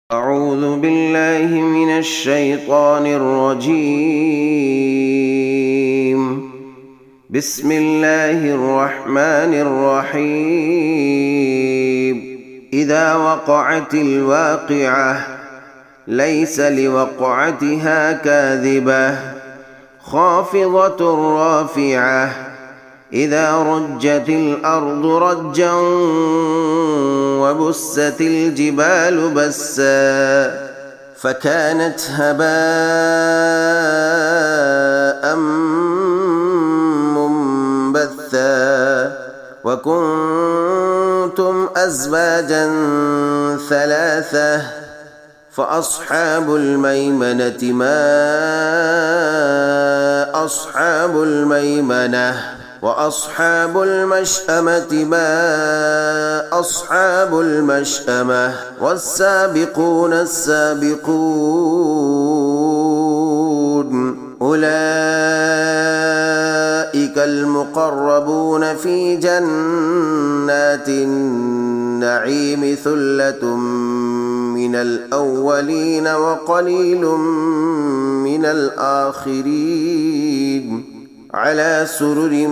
أعوذ بالله من الشيطان الرجيم. بسم الله الرحمن الرحيم. إذا وقعت الواقعة ليس لوقعتها كاذبة خافضة رافعة إذا رجت الأرض رجا وبست الجبال بسا فكانت هباء منبثا وكنتم أزواجا ثلاثة فأصحاب الميمنة ما أصحاب الميمنة وأصحاب المشأمة ما أصحاب المشأمة والسابقون السابقون أولئك المقربون في جنات النعيم ثلة من الأولين وقليل من الآخرين على سرر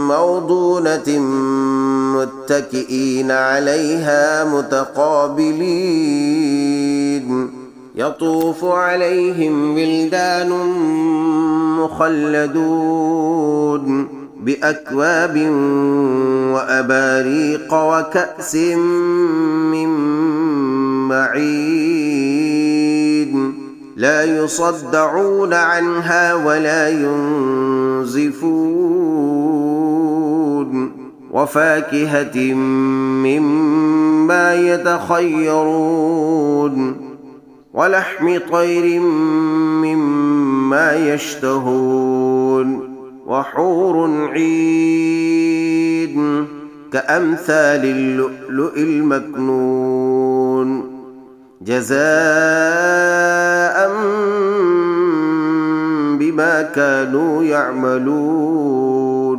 موضونة متكئين عليها متقابلين يطوف عليهم ولدان مخلدون بأكواب وأباريق وكأس من معين لا يصدعون عنها ولا ينزفون وفاكهة مما يتخيرون ولحم طير مما يشتهون وحور عين كأمثال اللؤلؤ المكنون جزاء بما كانوا يعملون।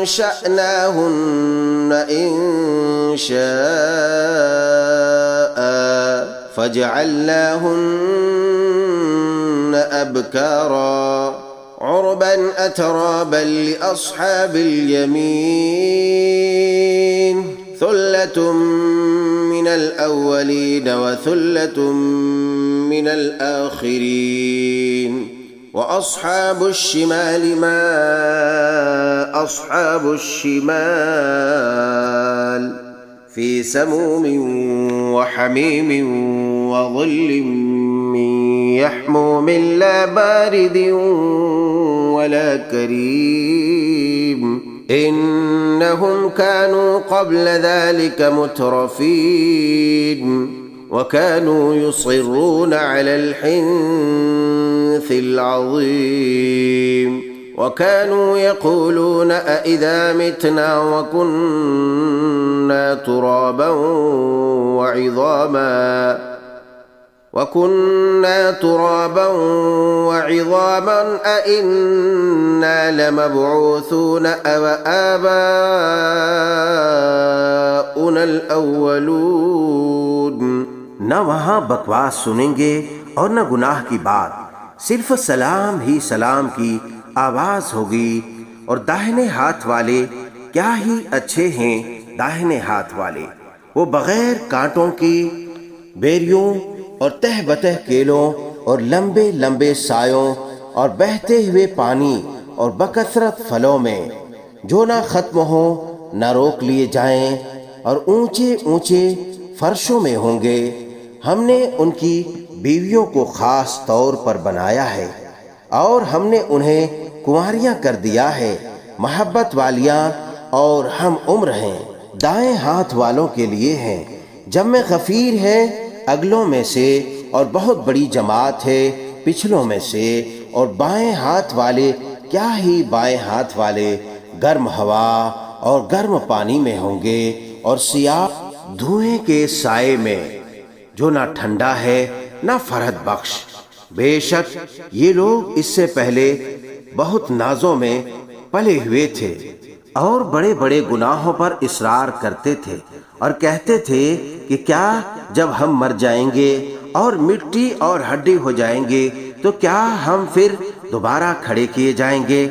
أنشأناهن إنشاء فجعلناهن أبكارا عربا أترابا لأصحاب اليمين ثلة من الأولين وثلة من الآخرين وأصحاب الشمال ما أصحاب الشمال في سموم وحميم وظل من يحموم لا بارد ولا كريم إنهم كانوا قبل ذلك مترفين وكانوا يصرون على الحنث العظيم وكانوا يقولون أئذا متنا وكنا ترابا وعظاما أئنا لمبعوثون أو آباؤنا الأولون. نہ وہاں بکواس سنیں گے اور نہ گناہ کی بات، صرف سلام ہی سلام کی آواز ہوگی. اور داہنے ہاتھ والے کیا ہی اچھے ہیں داہنے ہاتھ والے، وہ بغیر کانٹوں کی بیریوں اور تہ بتہ کیلوں اور لمبے لمبے سایوں اور بہتے ہوئے پانی اور بکثرت پھلوں میں جو نہ ختم ہو نہ روک لیے جائیں اور اونچے اونچے فرشوں میں ہوں گے. ہم نے ان کی بیویوں کو خاص طور پر بنایا ہے اور ہم نے انہیں کنواریاں کر دیا ہے، محبت والیاں اور ہم عمر ہیں. دائیں ہاتھ والوں کے لیے ہیں، جمع غفیر ہے اگلوں میں سے اور بہت بڑی جماعت ہے پچھلوں میں سے. اور بائیں ہاتھ والے کیا ہی بائیں ہاتھ والے گرم ہوا اور گرم پانی میں ہوں گے اور سیاہ دھوئیں کے سائے میں جو نہ ٹھنڈا ہے نہ فرحت بخش. بے شک یہ لوگ اس سے پہلے بہت نازوں میں پلے ہوئے تھے اور بڑے بڑے گناہوں پر اصرار کرتے تھے اور کہتے تھے کہ کیا جب ہم مر جائیں گے اور مٹی اور ہڈی ہو جائیں گے تو کیا ہم پھر دوبارہ کھڑے کیے جائیں گے؟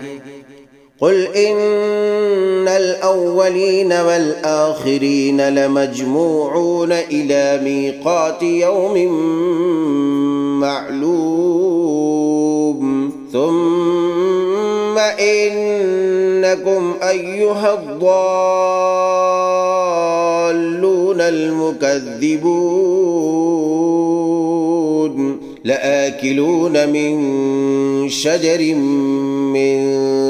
قل إن الأولين والآخرين لمجموعون إلى ميقات يوم معلوم ثم إنكم أيها الضالون المكذبون لآكلون من شجر من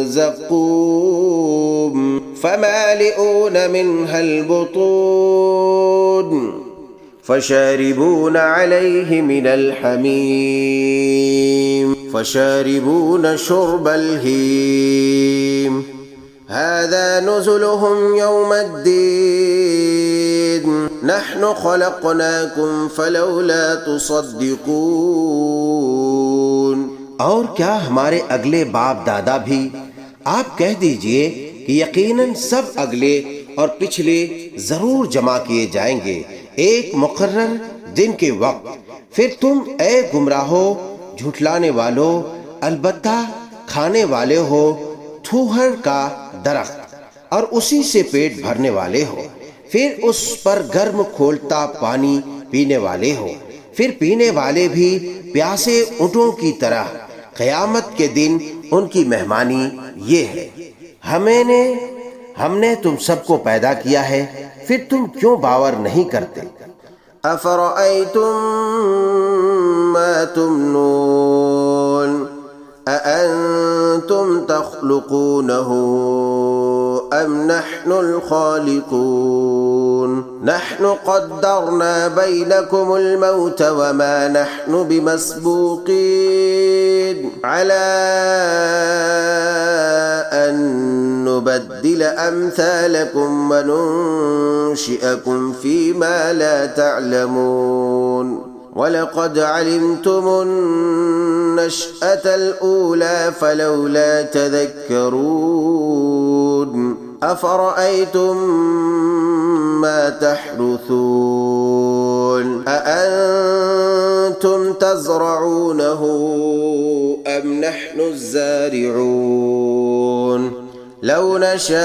زقوم فمالئون منها البطون فشاربون عليه من الحميم فشاربون شرب الهيم هذا نزلهم يوم الدين نحن خلقناكم فلولا تصدقون. اور کیا ہمارے اگلے باپ دادا بھی؟ آپ کہہ دیجئے کہ یقیناً سب اگلے اور پچھلے ضرور جمع کیے جائیں گے ایک مقرر دن کے وقت. پھر تم اے گمراہو جھٹلانے والو البتہ کھانے والے ہو تھوہر کا درخت اور اسی سے پیٹ بھرنے والے ہو، پھر اس پر گرم کھولتا پانی پینے والے ہو، پھر پینے والے بھی پیاسے اونٹوں کی طرح. قیامت کے دن ان کی مہمانی یہ ہے، ہم نے تم سب کو پیدا کیا ہے، پھر تم کیوں باور نہیں کرتے؟ أفرأيتم ما تمنون أأنتم تخلقونه أم نحن الخالقون نحن قدرنا بينكم الموت وما نحن بمسبوقين على أن نبدل أمثالكم وننشئكم فيما لا تعلمون وَلَقَدْ عَلِمْتُمُ النَّشْأَةَ الْأُولَى فَلَوْلَا تَذَكَّرُونَ. أفرأيتم ما تحرثون أأنتم تزرعونه أم نحن الزارعون لو نشاء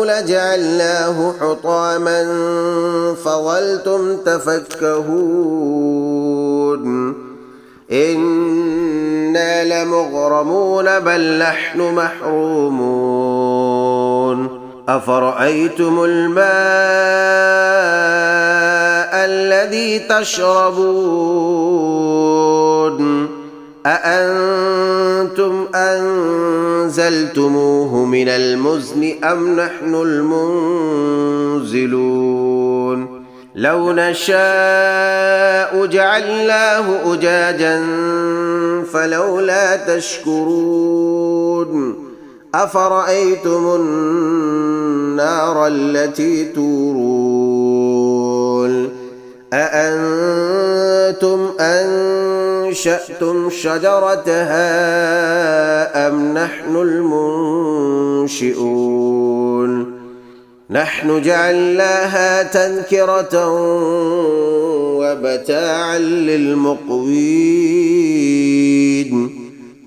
لجعلناه حطاما فظلتم تفكهون إنا لمغرمون بل نحن محرومون أفرأيتم الماء الذي تشربون أأنتم أنزلتموه من المزن أم نحن المنزلون لو نشاء جعلناه أجاجا فلولا تشكرون أفرأيتم النار التي تورون أأنتم أنشأتم شجرتها أم نحن المنشئون نحن جعلناها تذكرة ومتاعا للمقوين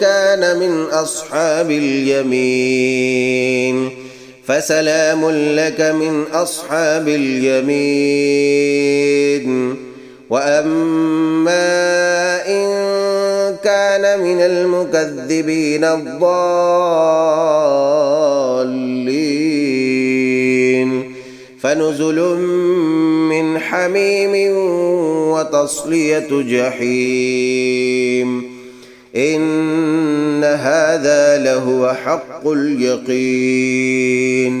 كان من أصحاب اليمين فسلام لك من أصحاب اليمين وأما إن كان من المكذبين الضالين فنزل من حميم وتصلية جحيم إن هذا لهو حق اليقين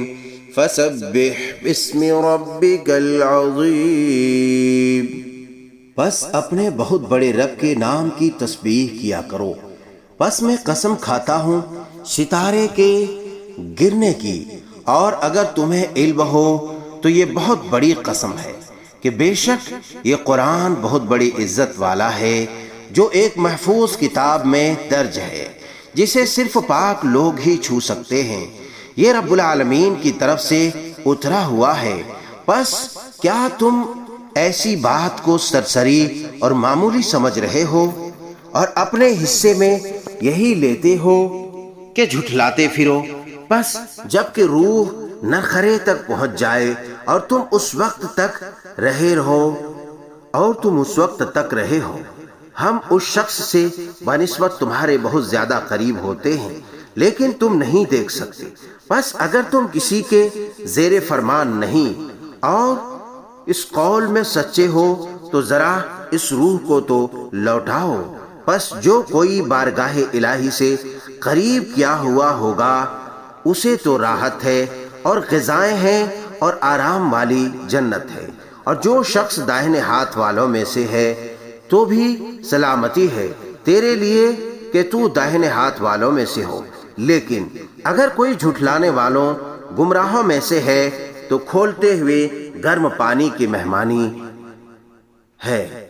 فسبح باسم ربك العظيم. بس اپنے بہت بڑے رب کے نام کی تسبیح کیا کرو. بس میں قسم کھاتا ہوں ستارے کے گرنے کی، اور اگر تمہیں علم ہو تو یہ بہت بڑی قسم ہے کہ بے شک یہ قرآن بہت بڑی عزت والا ہے، جو ایک محفوظ کتاب میں درج ہے جسے صرف پاک لوگ ہی چھو سکتے ہیں. یہ رب العالمین کی طرف سے اترا ہوا ہے. بس کیا تم ایسی بات کو سرسری اور معمولی سمجھ رہے ہو اور اپنے حصے میں یہی لیتے ہو کہ جھٹلاتے پھرو؟ بس جب کہ روح نرخرے تک پہنچ جائے اور تم اس وقت تک رہے ہو ہم اس شخص سے بنسبت تمہارے بہت زیادہ قریب ہوتے ہیں، لیکن تم نہیں دیکھ سکتے. بس اگر تم کسی کے زیر فرمان نہیں اور اس قول میں سچے ہو تو ذرا اس روح کو تو لوٹاؤ. بس جو کوئی بارگاہ الہی سے قریب کیا ہوا ہوگا اسے تو راحت ہے اور غذائیں ہیں اور آرام والی جنت ہے، اور جو شخص داہنے ہاتھ والوں میں سے ہے تو بھی سلامتی ہے تیرے لیے کہ تو داہنے ہاتھ والوں میں سے ہو. لیکن اگر کوئی جھٹلانے والوں گمراہوں میں سے ہے تو کھولتے ہوئے گرم پانی کی مہمانی ہے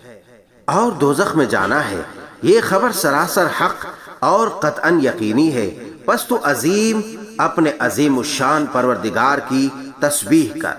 اور دوزخ میں جانا ہے. یہ خبر سراسر حق اور قطعاً یقینی ہے. پس تو عظیم اپنے عظیم الشان پروردگار کی تسبیح کر.